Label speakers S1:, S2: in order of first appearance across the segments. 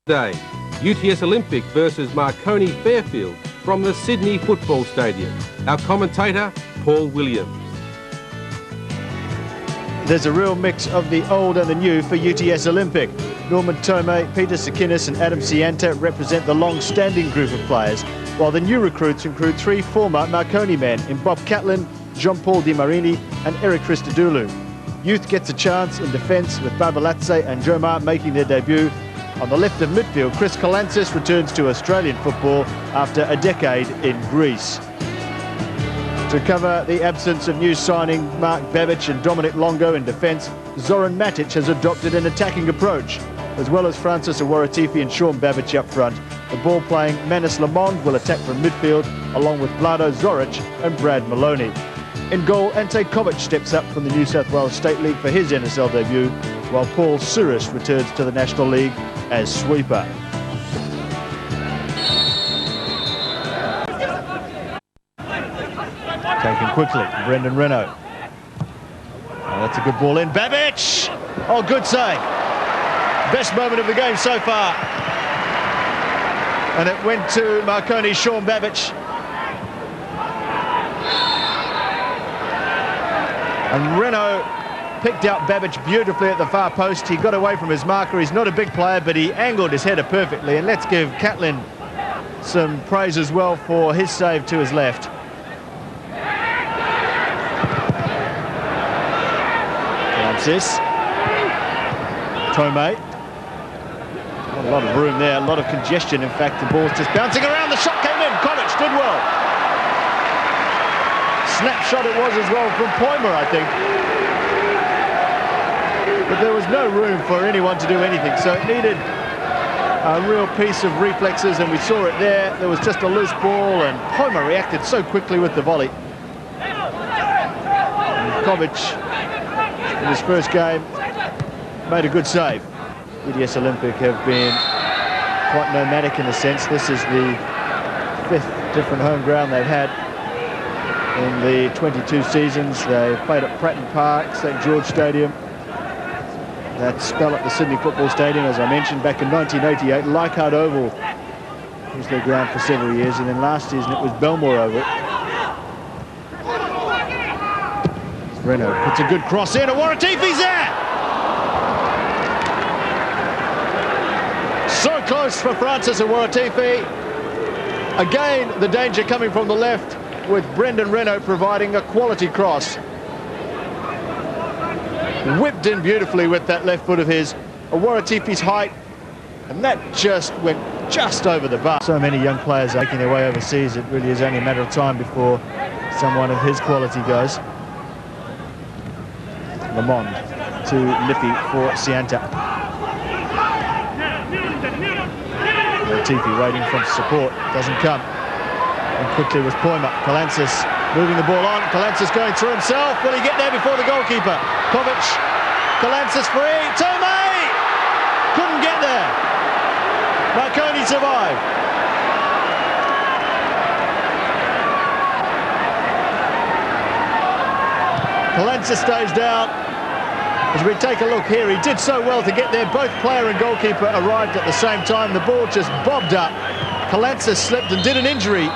S1: Day, UTS Olympic versus Marconi Fairfield from the Sydney Football Stadium. Our commentator, Paul Williams.
S2: There's a real mix of the old and the new for UTS Olympic. Norman Tomei, Peter Sakinis and Adam Ante represent the long-standing group of players, while the new recruits include three former Marconi men in Bob Catlin, Jean-Paul Di Marini and Eric Christodoulou. Youth gets a chance in defence with Barbalatse and Jomar making their debut. On the left of midfield, Chris Kalantzis returns to Australian football after a decade in Greece. To cover the absence of new signing Mark Babic and Dominic Longo in defence, Zoran Matic has adopted an attacking approach, as well as Francis Awaratifi and Sean Babic up front. The ball-playing Manus Lamond will attack from midfield, along with Vlado Zoric and Brad Maloney. In goal, Ante Covic steps up from the New South Wales State League for his NSL debut, while Paul Suris returns to the National League as sweeper. Taken quickly, Brendan Renault. Oh, that's a good ball in. Babic! Oh, good save. Best moment of the game so far. And it went to Marconi's Sean Babic. And Renault picked out Babic beautifully at the far post. He got away from his marker. He's not a big player, but he angled his header perfectly. And let's give Catlin some praise as well for his save to his left. Francis. Tomei. A lot of room there, a lot of congestion. In fact, the ball's just bouncing around. The shot came in. Covic did well. Snapshot it was as well from Poimer, I think. But there was no room for anyone to do anything, so it needed a real piece of reflexes, and we saw it there. There was just a loose ball, and Poimer reacted so quickly with the volley. And Covic, in his first game, made a good save. UTS Olympic have been quite nomadic in a sense. This is the 5th different home ground they've had in the 22 seasons. They played at Pratton Park, St George Stadium, that spell at the Sydney Football Stadium, as I mentioned, back in 1988. Leichhardt Oval was their ground for several years, and then last season it was Belmore Oval. Renault puts a good cross in, and Awaratifi's there! So close for Francis Awaratifi. Again, the danger coming from the left, with Brendan Renault providing a quality cross. Whipped in beautifully with that left foot of his. Awaratifi's height, and that just went just over the bar. So many young players are making their way overseas. It really is only a matter of time before someone of his quality goes. Lamond to Lippy for Sianta. Awaratifi waiting for support, doesn't come. And quickly with Poimer. Kalantzis moving the ball on. Kalantzis going through himself. Will he get there before the goalkeeper? Covic. Kalantzis free. Tomei! Couldn't get there. Marconi survived. Kalantzis stays down. As we take a look here, he did so well to get there. Both player and goalkeeper arrived at the same time. The ball just bobbed up. Kalantzis slipped and did an injury.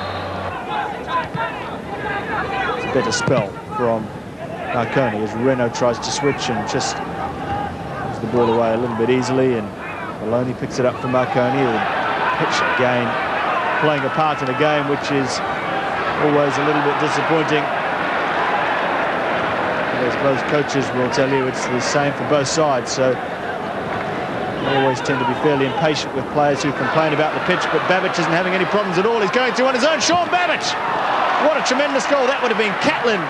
S2: It's a better spell from Marconi as Renault tries to switch and just gives the ball away a little bit easily, and Maloney picks it up for Marconi. The pitch again playing a part in a game which is always a little bit disappointing. I suppose coaches will tell you it's the same for both sides, so they always tend to be fairly impatient with players who complain about the pitch, but Babic isn't having any problems at all. He's going through on his own. Sean Babic! What a tremendous goal that would have been. Catlin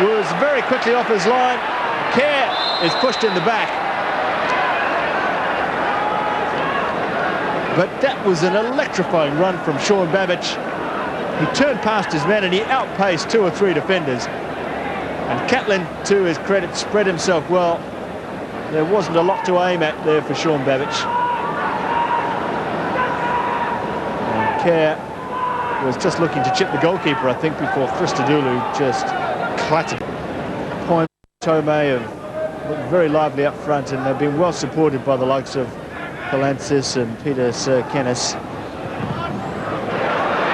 S2: was very quickly off his line. Carle is pushed in the back. But that was an electrifying run from Sean Babic. He turned past his man and he outpaced 2 or 3 defenders. And Catlin, to his credit, spread himself well. There wasn't a lot to aim at there for Sean Babic. And Carle was just looking to chip the goalkeeper, I think, before Christodoulou just clattered. Poimer, Tomei have looked very lively up front, and they've been well supported by the likes of Covic and Peter Serkenis.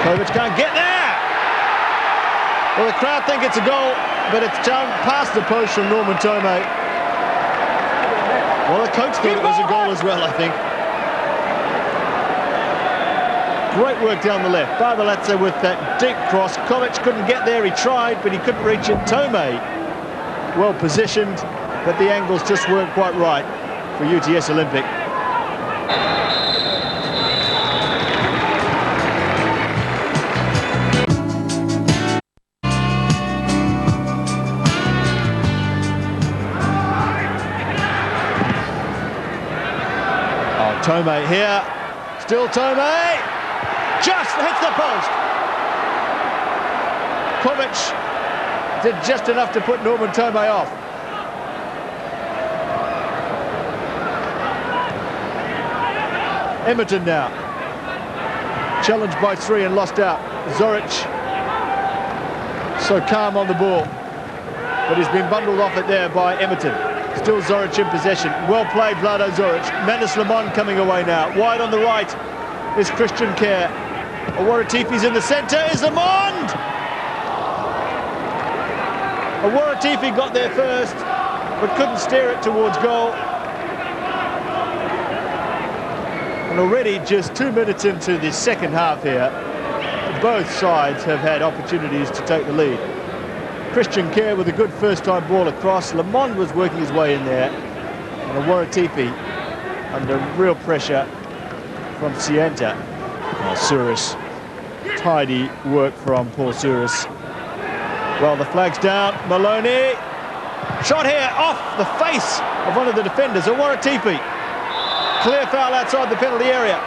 S2: Covic can't get there! Well, the crowd think it's a goal, but it's past the post from Norman Tomei. Well, the coach thought it was a goal as well, I think. Great work down the left. Barbalatse with that deep cross. Covic couldn't get there. He tried, but he couldn't reach it. Tomei, well positioned, but the angles just weren't quite right for UTS Olympic. Tomei here, still Tomei, just hits the post. Covic did just enough to put Norman Tomei off. Emerton now, challenged by 3 and lost out. Zoric, so calm on the ball, but he's been bundled off it there by Emerton. Still Zoric in possession. Well played, Vlado Zoric. Manus Lemon coming away now. Wide on the right is Christian Kerr. Awaratifi's in the centre. Is Lemond! Awaratifi got there first, but couldn't steer it towards goal. And already just 2 minutes into the second half here, both sides have had opportunities to take the lead. Christian Kerr with a good first-time ball across. Lemond was working his way in there. And Awaratifi under real pressure from Sienta. Souris. Tidy work from Paul Souris. Well, the flag's down. Maloney. Shot here off the face of one of the defenders. Awaratifi. Clear foul outside the penalty area.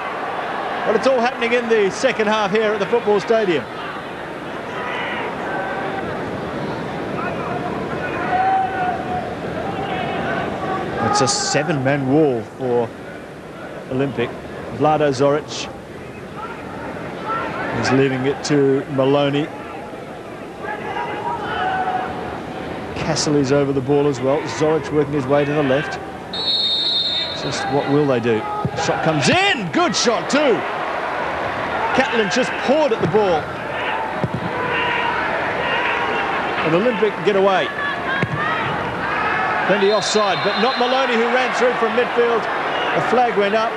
S2: But it's all happening in the second half here at the football stadium. It's a 7-man wall for Olympic. Vlado Zoric is leaving it to Maloney. Cassily's over the ball as well. Zoric working his way to the left. Just what will they do? Shot comes in! Good shot too! Catlin just pawed at the ball. And Olympic get away. Plenty offside, but not Maloney, who ran through from midfield. The flag went up.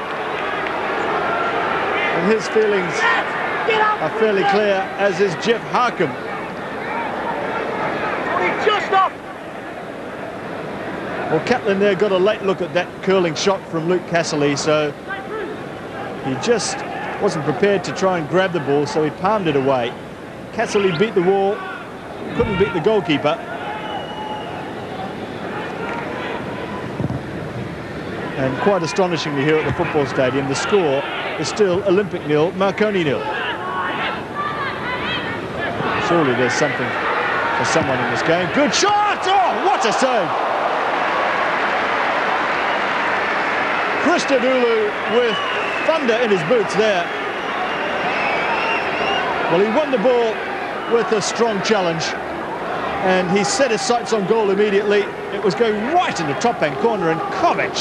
S2: And his feelings are fairly clear, as is Jeff Harcombe.
S3: Just off!
S2: Well, Catlin there got a late look at that curling shot from Luke Cassily, so he just wasn't prepared to try and grab the ball, so he palmed it away. Cassily beat the wall, couldn't beat the goalkeeper. And quite astonishingly here at the football stadium, the score is still Olympic 0, Marconi 0. Surely there's something for someone in this game. Good shot! Oh, what a save! Christodoulou with thunder in his boots there. Well, he won the ball with a strong challenge, and he set his sights on goal immediately. It was going right in the top-hand corner, and Covic,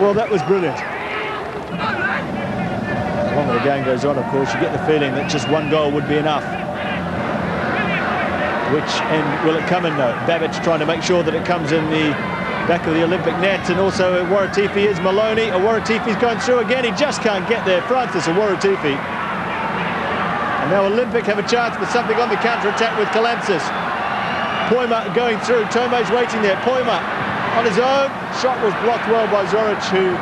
S2: well, that was brilliant. The longer the game goes on, of course, you get the feeling that just one goal would be enough. Which end will it come in, though? Babic trying to make sure that it comes in the back of the Olympic net, and also Awaratifi is Maloney. Awaratifi's going through again. He just can't get there. Francis Awaratifi. And now Olympic have a chance for something on the counter-attack with Calansis. Poima going through. Tomei's waiting there. Poima on his own. Shot was blocked well by Zoric, who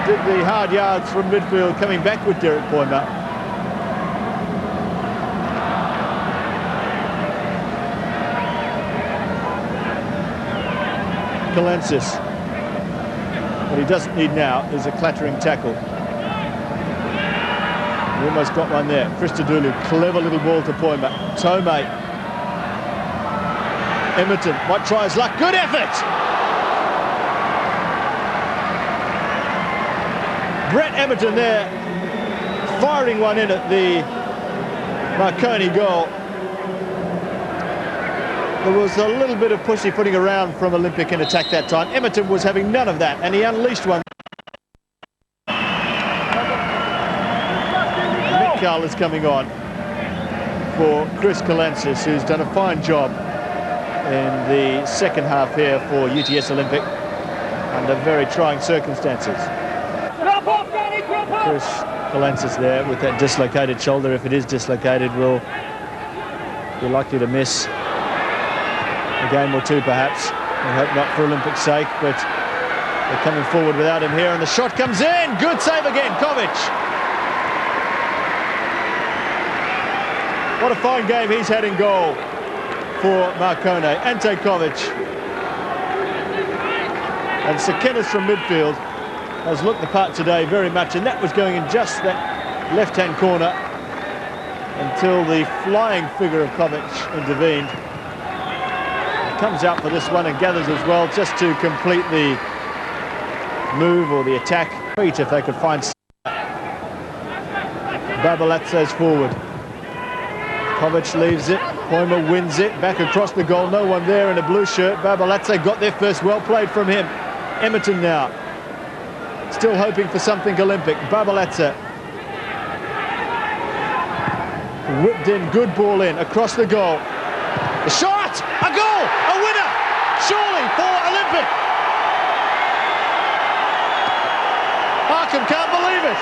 S2: did the hard yards from midfield, coming back with Derek Poima. Calansis. What he doesn't need now is a clattering tackle. He almost got one there. Christodoulou, clever little ball to Poima. Tomei. Emerton might try his luck. Good effort! Brett Emerton there, firing one in at the Marconi goal. There was a little bit of pussyfooting around from Olympic in attack that time. Emerton was having none of that, and he unleashed one. Carle is coming on for Chris Colensis, who's done a fine job in the second half here for UTS Olympic under very trying circumstances. Chris Colensis there with that dislocated shoulder. If it is dislocated, will be likely to miss a game or two perhaps. I hope not for Olympic sake, but they're coming forward without him here, and the shot comes in. Good save again, Covic. What a fine game he's had in goal for Marconi. Ante Covic. And Sakinis from midfield has looked the part today very much, and that was going in just that left-hand corner until the flying figure of Covic intervened. He comes out for this one and gathers as well, just to complete the move or the attack. If they could find Babalatse's forward. Covic leaves it, Poima wins it, back across the goal, no one there in a blue shirt. Babalatse got there first, well played from him. Emerton now, still hoping for something Olympic. Babalatse whipped in, good ball in, across the goal. The shot, a goal, a winner, surely for Olympic. Arkham can't believe it.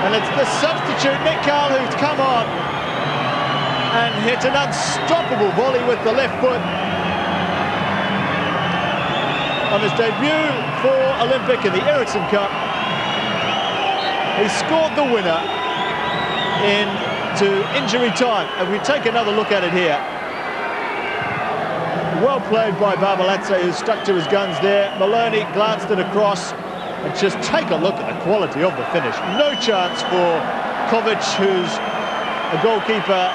S2: And it's the substitute, Nick Carle, who's come on and hit an unstoppable volley with the left foot on his debut for Olympic in the Ericsson Cup. He scored the winner into injury time, and we take another look at it here. Well played by Babalatse, who stuck to his guns there. Maloney glanced it across, and just take a look at the quality of the finish. No chance for Covic, who's a goalkeeper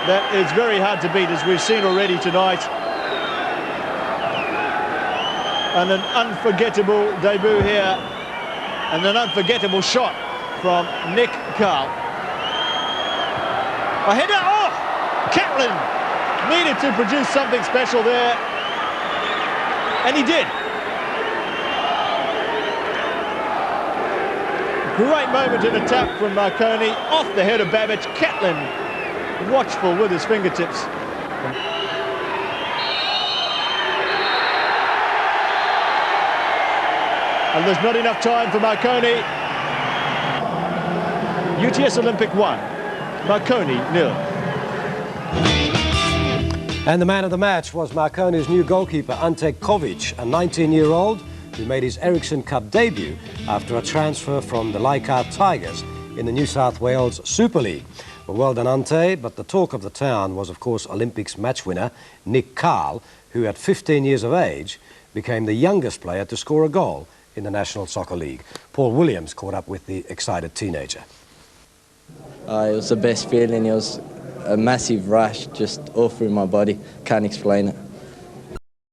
S2: that is very hard to beat, as we've seen already tonight. And an unforgettable debut here, and an unforgettable shot from Nick Carle. A header, oh! Catlin needed to produce something special there, and he did. Great moment in a tap from Marconi, off the head of Babbage. Catlin watchful with his fingertips. And there's not enough time for Marconi. UTS Olympic 1, Marconi 0.
S3: And the man of the match was Marconi's new goalkeeper, Ante Covic, a 19-year-old who made his Ericsson Cup debut after a transfer from the Leichhardt Tigers in the New South Wales Super League. Well done, Ante, but the talk of the town was, of course, Olympics match winner Nick Carle, who at 15 years of age became the youngest player to score a goal in the National Soccer League. Paul Williams caught up with the excited teenager.
S4: It was the best feeling. It was a massive rush just all through my body. Can't explain it.